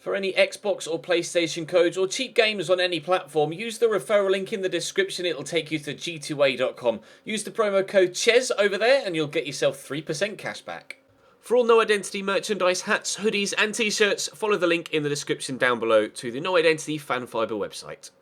For any Xbox or PlayStation codes or cheap games on any platform, use the referral link in the description. It'll take you to g2a.com. Use the promo code CHES over there and you'll get yourself 3% cash back. For all No Identity merchandise, hats, hoodies and t-shirts, follow the link in the description down below to the No Identity Fan Fibre website.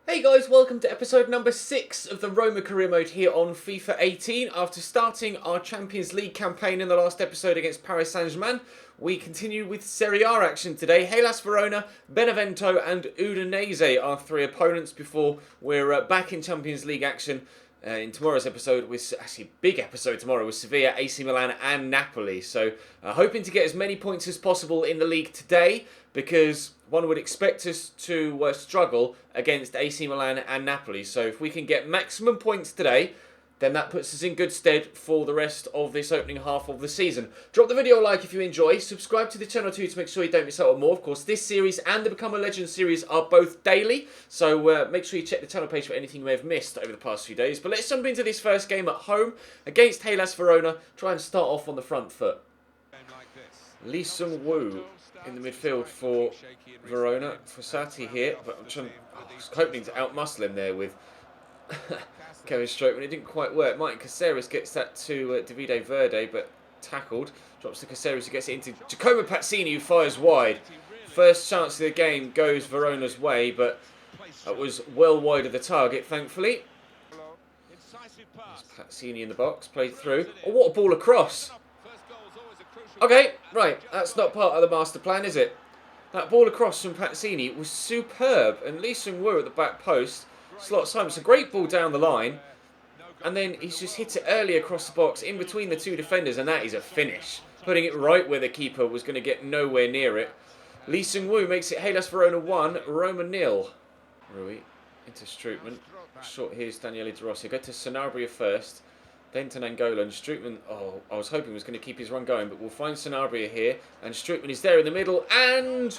Hey guys, welcome to episode number 6 of the Roma career mode here on FIFA 18. After starting our Champions League campaign in the last episode against Paris Saint-Germain, we continue with Serie A action today. Hellas Verona, Benevento and Udinese are 3 opponents before we're back in Champions League action in tomorrow's episode, with actually a big episode tomorrow with Sevilla, AC Milan and Napoli. So hoping to get as many points as possible in the league today, because one would expect us to struggle against AC Milan and Napoli. So if we can get maximum points today, then that puts us in good stead for the rest of this opening half of the season. Drop the video a like if you enjoy. Subscribe to the channel too to make sure you don't miss out on more. Of course, this series and the Become a Legend series are both daily, so make sure you check the channel page for anything you may have missed over the past few days. But let's jump into this first game at home against Hellas Verona. Try and start off on the front foot. Lee Sung-woo in the midfield for Verona. Fossati here, but I was hoping to outmuscle him there with Kevin Strootman. It didn't quite work. Martin Caceres gets that to Davide Verde, but tackled. Drops to Caceres, who gets it into Giacomo Pazzini, who fires wide. First chance of the game goes Verona's way, but that was well wide of the target, thankfully. There's Pazzini in the box, played through. Oh, what a ball across. Okay, right, that's not part of the master plan, is it? That ball across from Pazzini was superb, and Lee Sung-woo at the back post slots home. It's a great ball down the line, and then he's just hit it early across the box in between the two defenders, and that is a finish. Putting it right where the keeper was going to get nowhere near it. Lee Sung-woo makes it Hellas Verona 1, Roma 0. Rui into Strootman. Short here's Daniele De Rossi. Go to Sanabria first, then to Nangolan. Strootman, oh, I was hoping was going to keep his run going, but we'll find Sanabria here, and Strootman is there in the middle, and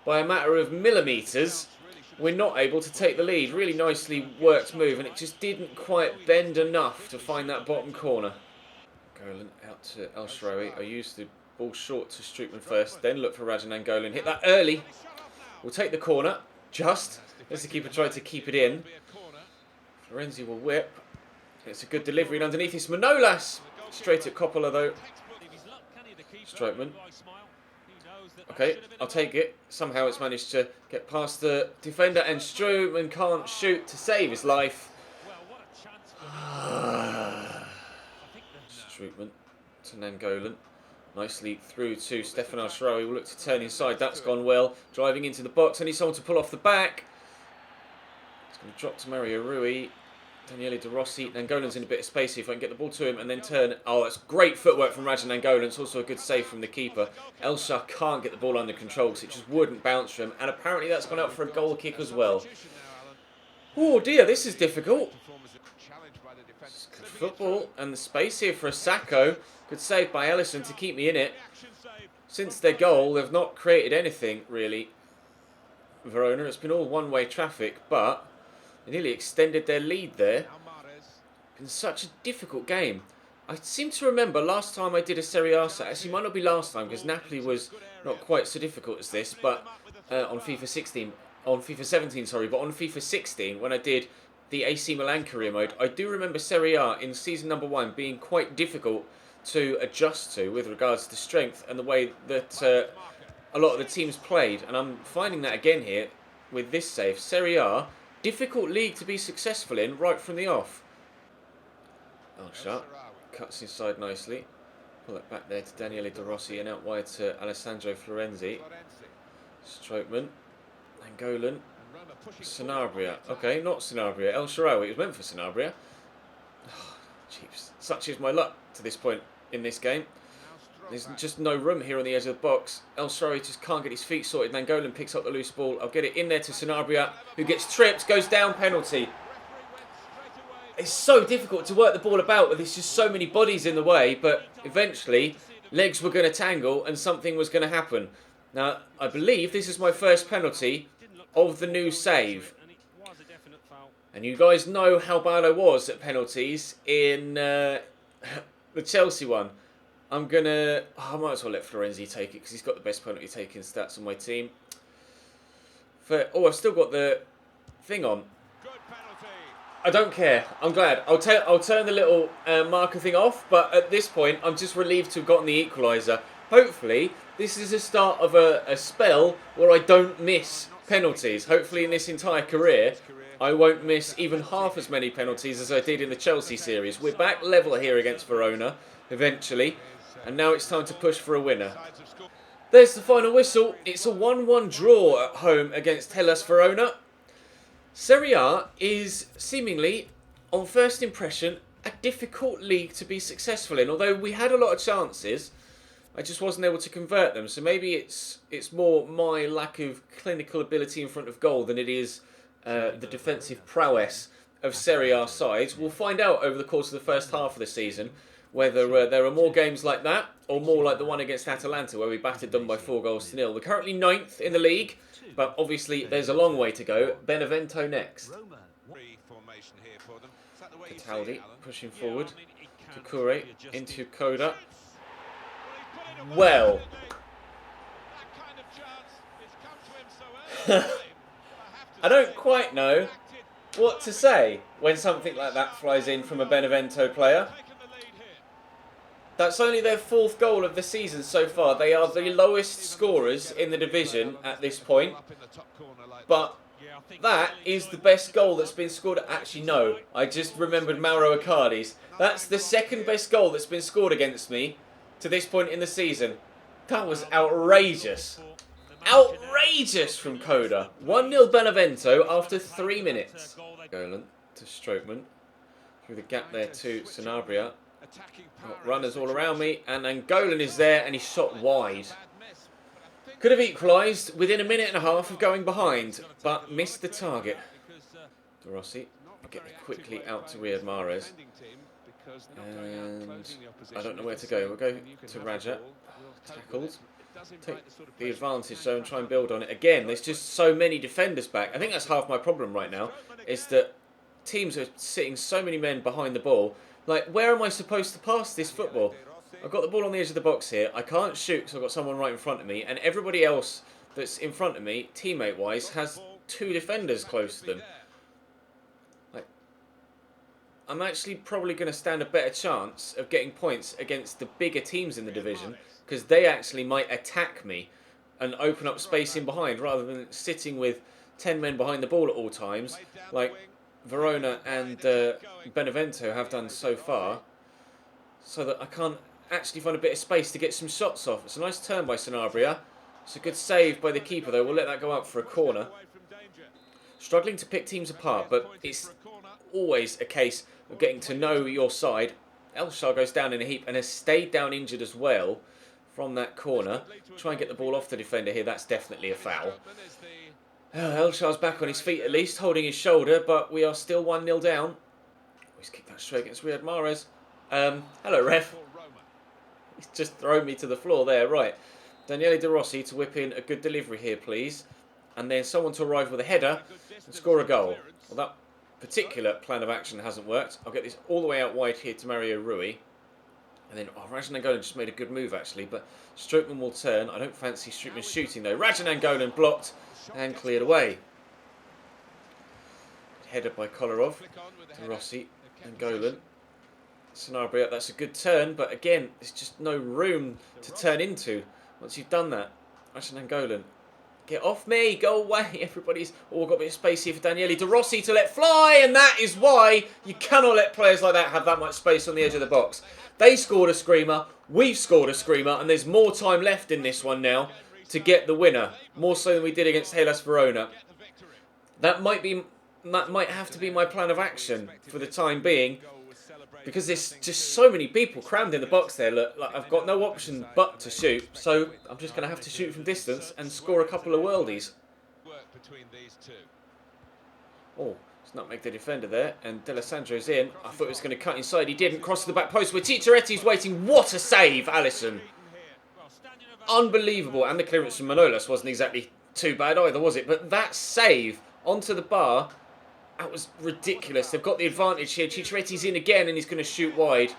by a matter of millimetres, we're not able to take the lead. Really nicely worked move, and it just didn't quite bend enough to find that bottom corner. Golan out to El Shaarawy. I used the ball short to Strootman first, then look for Rajan Nangolan. Hit that early. We'll take the corner, just as the keeper tried to keep it in. Florenzi will whip. It's a good delivery, and underneath it's Manolas. Straight at Coppola though. Strootman. Okay, I'll take it. Somehow it's managed to get past the defender, and Strootman can't shoot to save his life. Strootman to Nangolan. Nicely through to Stefan El Shaarawy. Will look to turn inside. That's gone well. Driving into the box. I need someone to pull off the back. It's going to drop to Mario Rui. Daniele De Rossi. Nangolan's in a bit of space here. If I can get the ball to him and then turn. Oh, that's great footwork from Rajan Nangolan. It's also a good save from the keeper. El Shaarawy can't get the ball under control because it just wouldn't bounce from him. And apparently that's gone out for a goal kick as well. Oh dear, this is difficult. Good football and the space here for a Sacco. Good save by Ellison to keep me in it. Since their goal, they've not created anything really. Verona, it's been all one-way traffic, but they nearly extended their lead there. Been such a difficult game. I seem to remember last time I did a Serie A set, actually might not be last time because Napoli was not quite so difficult as this, but on FIFA 16, on FIFA 17, sorry, but on FIFA 16 when I did the AC Milan career mode, I do remember Serie A in season number 1 being quite difficult to adjust to with regards to strength and the way that a lot of the teams played, and I'm finding that again here with this save. Serie A, difficult league to be successful in right from the off. El Shaarawy cuts inside nicely. Pull it back there to Daniele De Rossi and out wide to Alessandro Florenzi. Strootman, Nangolan, Sanabria. Okay, not Sanabria. El Shaarawy. It was meant for Sanabria. Oh, jeez. Such is my luck to this point in this game. There's just no room here on the edge of the box. El Shaarawy just can't get his feet sorted. Nangolan picks up the loose ball. I'll get it in there to Sanabria, who gets tripped, goes down, penalty. It's so difficult to work the ball about with there's just so many bodies in the way, but eventually legs were going to tangle and something was going to happen. Now, I believe this is my first penalty of the new save. And you guys know how bad I was at penalties in the Chelsea one. I'm going to... I might as well let Florenzi take it because he's got the best penalty taking stats on my team. I've still got the thing on. I don't care. I'm glad. I'll turn the little marker thing off, but at this point, I'm just relieved to have gotten the equaliser. Hopefully, this is the start of a spell where I don't miss penalties. Hopefully, in this entire career, I won't miss even half as many penalties as I did in the Chelsea series. We're back level here against Verona, eventually, and now it's time to push for a winner. There's the final whistle. It's a 1-1 draw at home against Hellas Verona. Serie A is seemingly, on first impression, a difficult league to be successful in. Although we had a lot of chances, I just wasn't able to convert them. So maybe it's more my lack of clinical ability in front of goal than it is the defensive prowess of Serie A sides. We'll find out over the course of the first half of the season whether there are more games like that or more like the one against Atalanta where we battered them by 4-0. We're currently 9th in the league, but obviously there's a long way to go. Benevento next. Cataldi pushing forward. Kukure into Koda. Well. I don't quite know what to say when something like that flies in from a Benevento player. That's only their 4th goal of the season so far. They are the lowest scorers in the division at this point. But that is the best goal that's been scored. Actually, no. I just remembered Mauro Icardi's. That's the 2nd best goal that's been scored against me to this point in the season. That was outrageous. Outrageous from Koda. 1-0 Benevento after 3 minutes. Golan to Strootman. Through the gap there to Sanabria. Runners all around me, and Angolan is there, and he shot wide. Could have equalised within a minute and a half of going behind, but missed the target. De Rossi, I'll get it quickly out to Riyad Mahrez. And I don't know where to go. We'll go to Raja. Tackled. Take the advantage though and try and build on it. Again, there's just so many defenders back. I think that's half my problem right now, is that teams are sitting so many men behind the ball. Like, where am I supposed to pass this football? I've got the ball on the edge of the box here. I can't shoot because I've got someone right in front of me. And everybody else that's in front of me, teammate-wise, has 2 defenders close to them. Like, I'm actually probably going to stand a better chance of getting points against the bigger teams in the division because they actually might attack me and open up space in behind rather than sitting with 10 men behind the ball at all times. Like Verona and Benevento have done so far, so that I can't actually find a bit of space to get some shots off. It's a nice turn by Sanabria. It's a good save by the keeper though. We'll let that go out for a corner. Struggling to pick teams apart, but it's always a case of getting to know your side. Elshar goes down in a heap and has stayed down injured as well from that corner. Try and get the ball off the defender here. That's definitely a foul. Elshar's back on his feet at least, holding his shoulder, but we are still 1-0 down. He's kicked that straight against Riyad Mahrez. Hello, ref. He's just thrown me to the floor there. Right. Daniele De Rossi to whip in a good delivery here, please. And then someone to arrive with a header and score a goal. Well, that particular plan of action hasn't worked. I'll get this all the way out wide here to Mario Rui. And then Rajan Angolan just made a good move, actually. But Strootman will turn. I don't fancy Strootman shooting, though. Rajan Angolan blocked and cleared away. Headed by Kolarov to Rossi and Golan. Sanabria, that's a good turn, but again, there's just no room to turn into once you've done that. Rajan Angolan, get off me, go away. Everybody's all got a bit of space here for Daniele De Rossi to let fly, and that is why you cannot let players like that have that much space on the edge of the box. They scored a screamer, we've scored a screamer, and there's more time left in this one now to get the winner, more so than we did against Hellas Verona. That might have to be my plan of action for the time being, because there's just so many people crammed in the box there. Look, like I've got no option but to shoot, so I'm just going to have to shoot from distance and score a couple of worldies. Oh, it's nutmeg the defender there, and D'Alessandro's in. I thought he was going to cut inside. He didn't. Cross to the back post where Cicciaretti's waiting. What a save, Alisson! Unbelievable. And the clearance from Manolas wasn't exactly too bad either, was it? But that save onto the bar, that was ridiculous. They've got the advantage here. Cicciaretti's in again and he's going to shoot wide.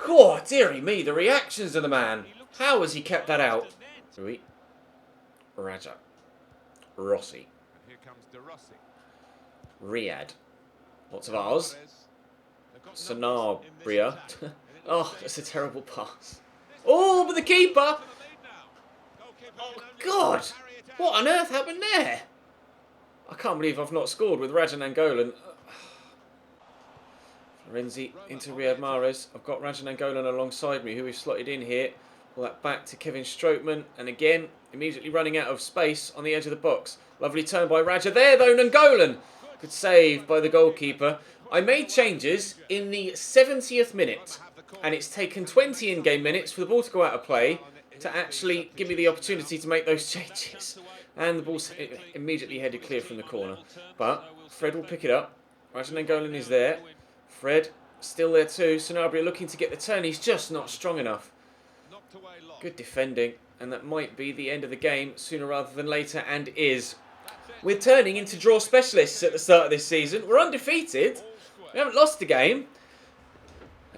Oh, dearie me, the reactions of the man. How has he kept that out? Rui. Raja. Rossi. Riyadh. Lots of R's. Sanabria. Oh, that's a terrible pass. Oh, but the keeper! Oh, God! What on earth happened there? I can't believe I've not scored with Raja Nangolan. Florenzi into Riyad Mahrez. I've got Raja Nangolan alongside me, who we've slotted in here. Pull that back to Kevin Strootman. And again, immediately running out of space on the edge of the box. Lovely turn by Raja. There, though, Nangolan. Good save by the goalkeeper. I made changes in the 70th minute. And it's taken 20 in-game minutes for the ball to go out of play to actually give me the opportunity to make those changes. And the ball's immediately headed clear from the corner. But Fred will pick it up. Raja Nangolan is there. Fred still there too. Sanabria looking to get the turn. He's just not strong enough. Good defending. And that might be the end of the game sooner rather than later, and is. We're turning into draw specialists at the start of this season. We're undefeated. We haven't lost a game.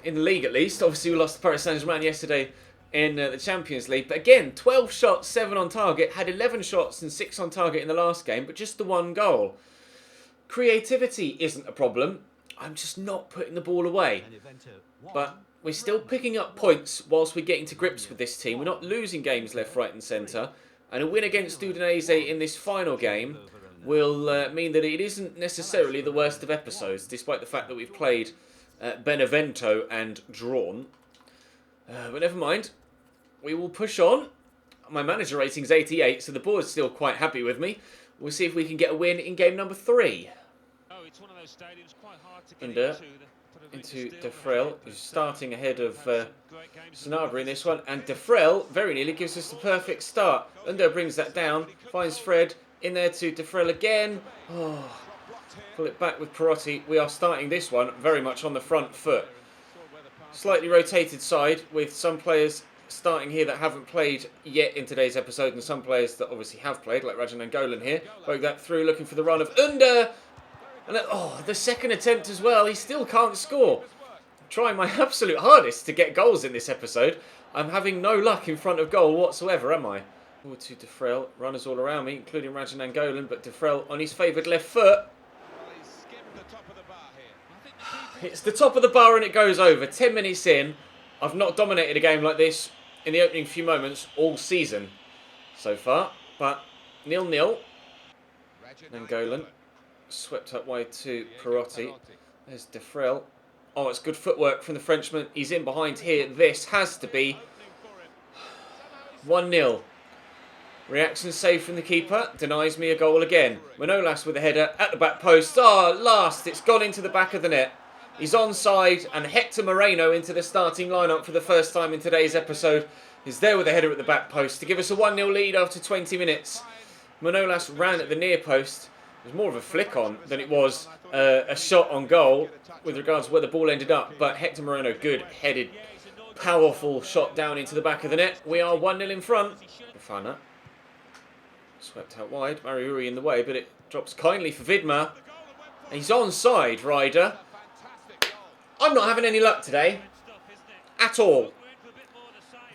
In the league at least. Obviously we lost to Paris Saint-Germain yesterday in the Champions League. But again, 12 shots, 7 on target. Had 11 shots and 6 on target in the last game, but just the 1 goal. Creativity isn't a problem. I'm just not putting the ball away. But we're still picking up points whilst we're getting to grips with this team. We're not losing games left, right and centre. And a win against Udinese in this final game will mean that it isn't necessarily the worst of episodes, despite the fact that we've played Benevento and drawn. But never mind. We will push on. My manager rating is 88, so the board's still quite happy with me. We'll see if we can get a win in game number 3. Under into De Frel, who's starting ahead of Sanabria in this one. And De Frel very nearly gives us the perfect start. Under brings that down, finds Fred in there to De Frel again. Oh, pull it back with Perotti. We are starting this one very much on the front foot. Slightly rotated side with some players starting here that haven't played yet in today's episode, and some players that obviously have played, like Raja Nangolan here. Poke that through, looking for the run of Under. And the second attempt as well. He still can't score. I'm trying my absolute hardest to get goals in this episode. I'm having no luck in front of goal whatsoever, am I? Forward to De Frel. Runners all around me, including Raja Nangolan, but De Frel on his favoured left foot. It's the top of the bar and it goes over. 10 minutes in. I've not dominated a game like this in the opening few moments all season so far. But 0-0. Nangolan swept up wide to Perotti. There's De Frel. Oh, it's good footwork from the Frenchman. He's in behind here. This has to be 1-0. Reaction save from the keeper. Denies me a goal again. Manolas with a header at the back post. Oh, last. It's gone into the back of the net. He's onside, and Hector Moreno into the starting lineup for the first time in today's episode. He's there with a header at the back post to give us a 1-0 lead after 20 minutes. Manolas ran at the near post. It was more of a flick on than it was a shot on goal with regards to where the ball ended up. But Hector Moreno, good headed, powerful shot down into the back of the net. We are 1-0 in front. Verona swept out wide. Mariuri in the way, but it drops kindly for Vidmar. He's onside, Ryder. I'm not having any luck today. At all.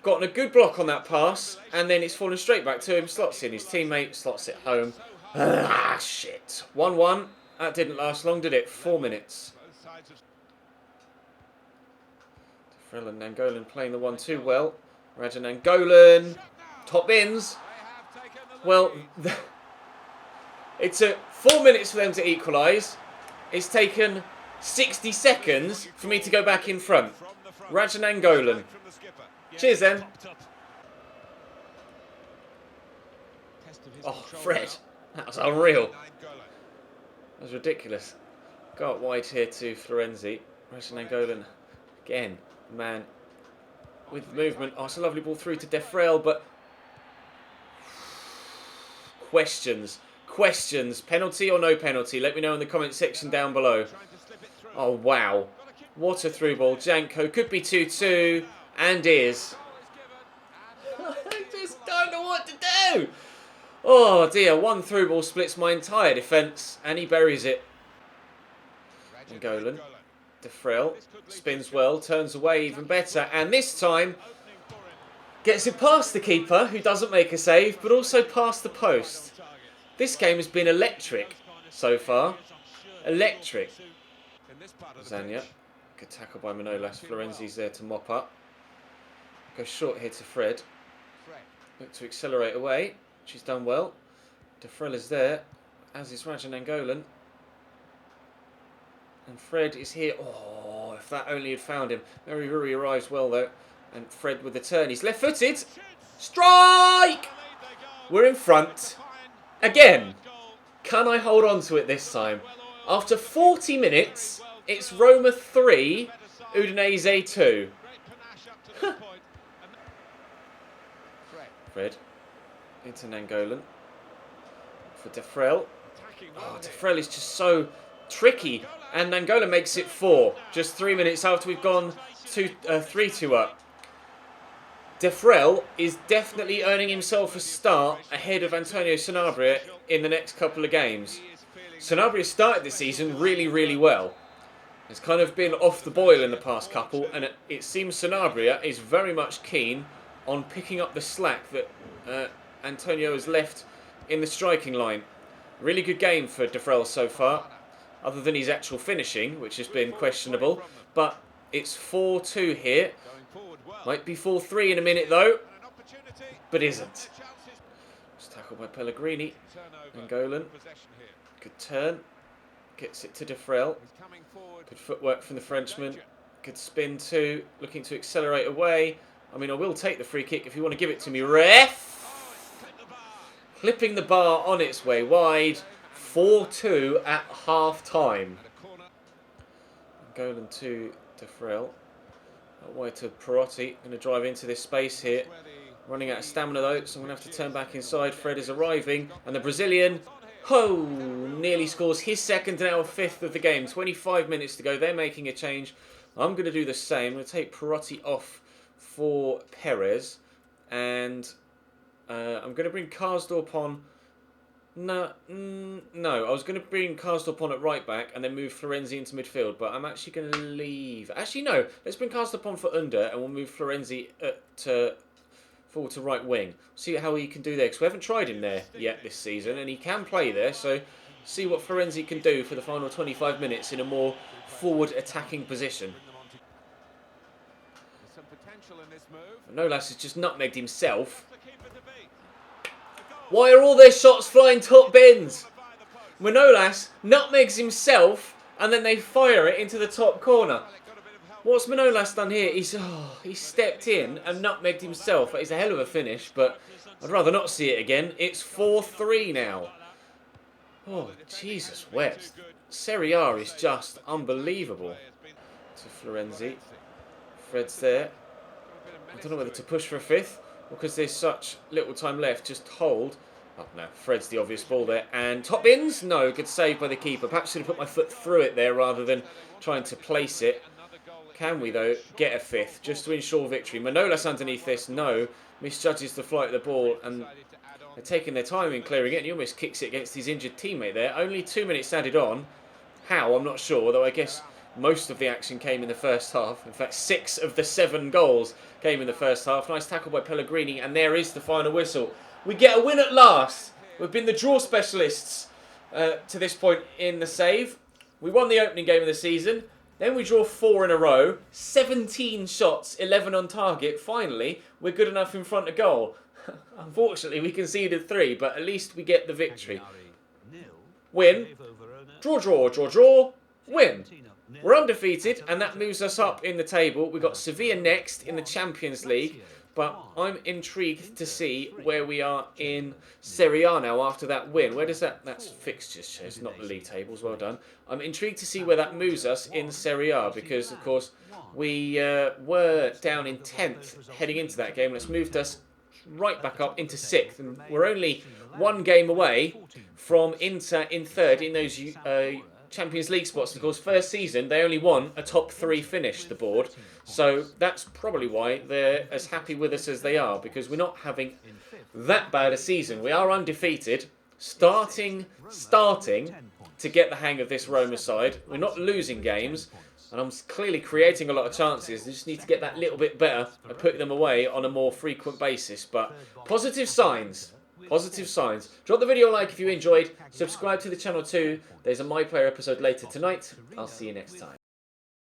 Gotten a good block on that pass, and then it's fallen straight back to him. Slots in his teammate, slots it home. Ah, shit. 1-1. That didn't last long, did it? 4 minutes. Frel and Nangolan playing the 1-2 well. Raja Nangolan. Top bins. Well, it took 4 minutes for them to equalise. It's taken 60 seconds for me to go back in front. Raja Nangolan. Cheers then. Oh, Fred. That was unreal. That was ridiculous. Go out wide here to Florenzi. Raja Nangolan. Again, man. With movement. Oh, it's a lovely ball through to De Frel, but... Questions. Penalty or no penalty? Let me know in the comment section down below. Oh, wow. What a through ball. Janko could be 2-2 and is. I just don't know what to do. Oh, dear. One through ball splits my entire defence and he buries it. Nangolan De Frel spins well, turns away even better, and this time gets it past the keeper, who doesn't make a save, but also past the post. This game has been electric so far. Electric. Zanya. Good tackle by Manolas. Florenzi's there to mop up. Goes short here to Fred. Look to accelerate away. She's done well. De Frel is there, as is Rajan Angolan. And Fred is here. Oh, if that only had found him. Mary Ruri arrives well, though. And Fred with the turn. He's left-footed. Strike! We're in front. Again. Can I hold on to it this time? After 40 minutes, it's Roma 3, Udinese 2. Fred. Into Nangolan. For De Frel. Oh, De Frel is just so tricky. And Nangolan makes it 4. Just 3 minutes after we've gone 3-2 up. De Frel is definitely earning himself a start ahead of Antonio Sanabria in the next couple of games. Sanabria started the season really, really well. It's kind of been off the boil in the past couple, and it seems Sanabria is very much keen on picking up the slack that Antonio has left in the striking line. Really good game for De Frel so far, other than his actual finishing, which has been questionable. But it's 4-2 here. Might be 4-3 in a minute though, but isn't. It's tackled by Pellegrini. Angolan. Good turn. Gets it to De Frel. Good footwork from the Frenchman. Good spin too. Looking to accelerate away. I mean, I will take the free kick if you want to give it to me, ref. Clipping the bar on its way wide. 4-2 at half-time. Angolan to De Frel. Wide to Perotti. Going to drive into this space here. Running out of stamina though, so I'm going to have to turn back inside. Fred is arriving. And the Brazilian, nearly scores his second and our fifth of the game. 25 minutes to go. They're making a change. I'm going to do the same. I'm going to take Perotti off for Perez. And I'm going to bring Karsdorp on. No, I was going to bring Karsdorp on at right back and then move Florenzi into midfield, but I'm actually going to leave. Actually, no, let's bring Karsdorp on for Under and we'll move Florenzi forward to right wing. See how he can do there, because we haven't tried him there yet this season, and he can play there, so see what Florenzi can do for the final 25 minutes in a more forward attacking position. Manolas has just nutmegged himself. Why are all their shots flying top bins? Manolas nutmegs himself and then they fire it into the top corner. What's Manolas done here? He's stepped in and nutmegged himself. It's a hell of a finish, but I'd rather not see it again. It's 4-3 now. Oh, Jesus wept. Serie A is just unbelievable. To Florenzi. Fred's there. I don't know whether to push for a fifth. Because there's such little time left, just hold. Oh no, Fred's the obvious ball there. And top bins? No, good save by the keeper. Perhaps should have put my foot through it there rather than trying to place it. Can we, though, get a fifth just to ensure victory? Manolas underneath this, no. Misjudges the flight of the ball and they're taking their time in clearing it. And he almost kicks it against his injured teammate there. Only 2 minutes added on. How? I'm not sure, though I guess most of the action came in the first half. In fact, 6 of the 7 goals came in the first half. Nice tackle by Pellegrini, and there is the final whistle. We get a win at last. We've been the draw specialists to this point in the save. We won the opening game of the season. Then we draw 4 in a row. 17 shots, 11 on target. Finally, we're good enough in front of goal. Unfortunately, we conceded 3, but at least we get the victory. Win. Draw. Win. We're undefeated, and that moves us up in the table. We've got Sevilla next in the Champions League, but I'm intrigued to see where we are in Serie A now after that win. Where does that's fixtures, it's not the league tables, well done. I'm intrigued to see where that moves us in Serie A, because, of course, we were down in 10th heading into that game, and it's moved us right back up into 6th, and we're only 1 game away from Inter in 3rd in those Champions League spots. Of course, first season they only won a top 3 finish, the board, so that's probably why they're as happy with us as they are, because we're not having that bad a season. We are undefeated, starting to get the hang of this Roma side. We're not losing games. And I'm clearly creating a lot of chances. I just need to get that little bit better and put them away on a more frequent basis. But positive signs. Positive signs. Drop the video a like if you enjoyed. Subscribe to the channel too. There's a My Player episode later tonight. I'll see you next time.